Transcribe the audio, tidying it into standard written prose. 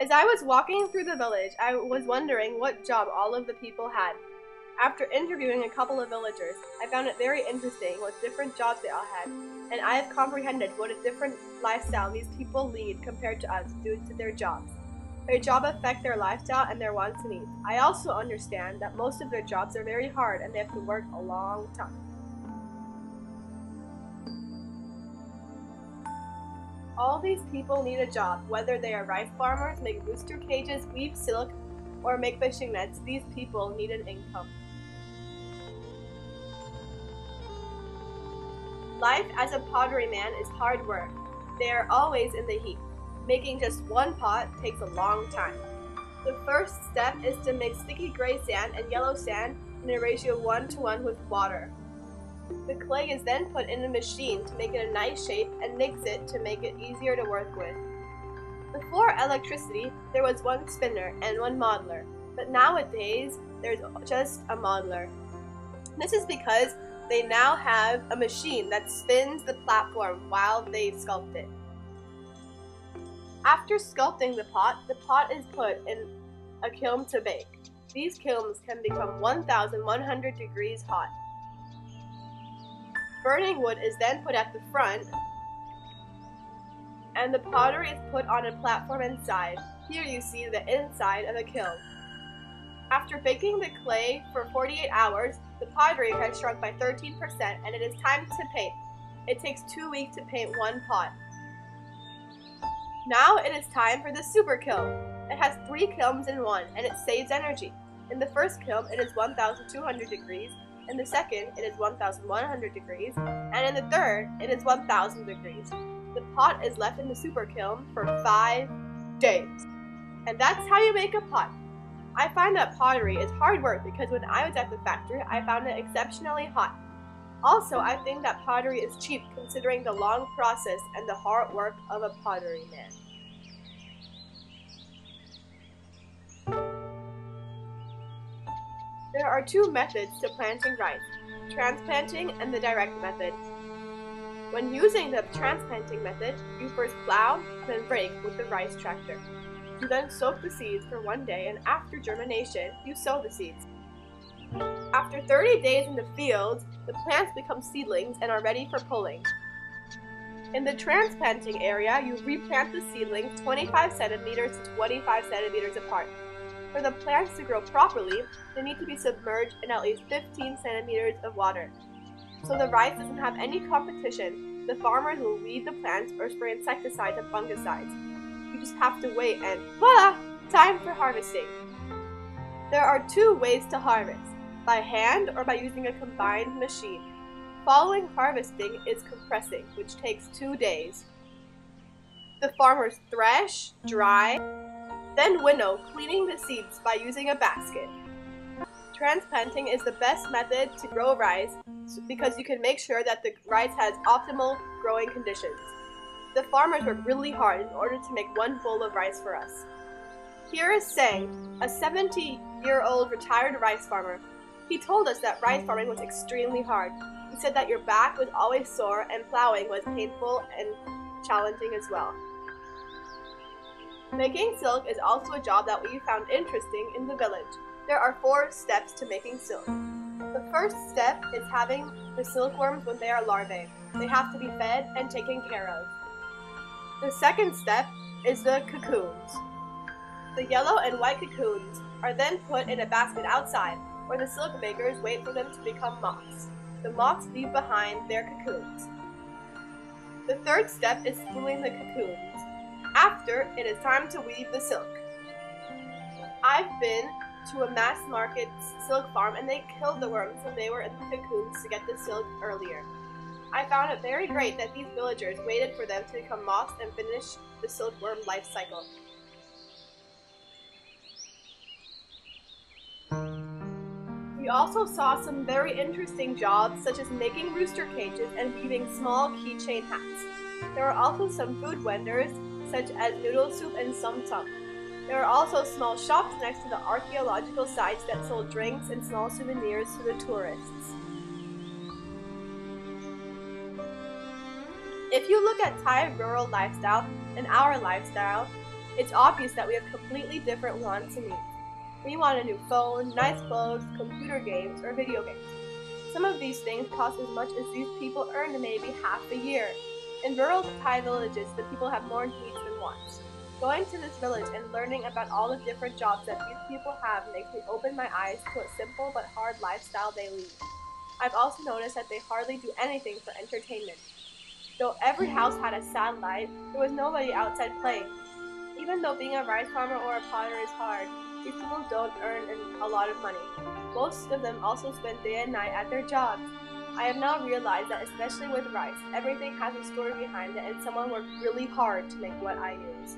As I was walking through the village, I was wondering what job all of the people had. After interviewing a couple of villagers, I found it very interesting what different jobs they all had, and I have comprehended what a different lifestyle these people lead compared to us due to their jobs. Their job affect their lifestyle and their wants and needs. I also understand that most of their jobs are very hard and they have to work a long time. All these people need a job, whether they are rice farmers, make rooster cages, weave silk, or make fishing nets. These people need an income. Life as a pottery man is hard work. They are always in the heat. Making just one pot takes a long time. The first step is to mix sticky gray sand and yellow sand in a ratio 1:1 with water. The clay is then put in a machine to make it a nice shape and mix it to make it easier to work with. Before electricity, there was one spinner and one modeler, but nowadays there's just a modeler. This is because they now have a machine that spins the platform while they sculpt it. After sculpting the pot is put in a kiln to bake. These kilns can become 1,100 degrees hot. Burning wood is then put at the front, and the pottery is put on a platform inside. Here you see the inside of a kiln. After baking the clay for 48 hours, the pottery has shrunk by 13% and it is time to paint. It takes 2 weeks to paint one pot. Now it is time for the super kiln. It has 3 kilns in one and it saves energy. In the first kiln it is 1,200 degrees, in the second it is 1,100 degrees, and in the third it is 1,000 degrees. The pot is left in the super kiln for 5 days. And that's how you make a pot. I find that pottery is hard work because when I was at the factory I found it exceptionally hot. Also, I think that pottery is cheap considering the long process and the hard work of a pottery man. There are 2 methods to planting rice, transplanting and the direct method. When using the transplanting method, you first plow, then rake with the rice tractor. You then soak the seeds for 1 day, and after germination, you sow the seeds. After 30 days in the field, the plants become seedlings and are ready for pulling. In the transplanting area, you replant the seedlings 25 centimeters to 25 centimeters apart. For the plants to grow properly, they need to be submerged in at least 15 centimeters of water. So the rice doesn't have any competition, the farmers will weed the plants or spray insecticides and fungicides. You just have to wait and voila! Time for harvesting. There are 2 ways to harvest, by hand or by using a combined machine. Following harvesting is compressing, which takes 2 days. The farmers thresh, dry, then winnow, cleaning the seeds by using a basket. Transplanting is the best method to grow rice because you can make sure that the rice has optimal growing conditions. The farmers work really hard in order to make 1 bowl of rice for us. Here is Sang, a 70-year-old retired rice farmer. He told us that rice farming was extremely hard. He said that your back was always sore and plowing was painful and challenging as well. Making silk is also a job that we found interesting in the village. There are 4 steps to making silk. The first step is having the silkworms when they are larvae. They have to be fed and taken care of. The second step is the cocoons. The yellow and white cocoons are then put in a basket outside, where the silk makers wait for them to become moths. The moths leave behind their cocoons. The third step is spooling the cocoons. After, it is time to weave the silk. I've been to a mass market silk farm and they killed the worms when they were in the cocoons to get the silk earlier. I found it very great that these villagers waited for them to become moths and finish the silkworm life cycle. We also saw some very interesting jobs such as making rooster cages and weaving small keychain hats. There are also some food vendors such as noodle soup and sum tum. There are also small shops next to the archaeological sites that sold drinks and small souvenirs to the tourists. If you look at Thai rural lifestyle and our lifestyle, It's obvious that we have completely different wants and needs. We want a new phone, nice clothes, computer games, or video games. Some of these things cost as much as these people earn in maybe half a year. In rural Thai villages, the people have more needs than wants. Going to this village and learning about all the different jobs that these people have makes me open my eyes to a simple but hard lifestyle they lead. I've also noticed that they hardly do anything for entertainment. Though every house had a satellite, there was nobody outside playing. Even though being a rice farmer or a potter is hard, these people don't earn a lot of money. Most of them also spend day and night at their jobs. I have now realized that especially with rice, everything has a story behind it and someone worked really hard to make what I use.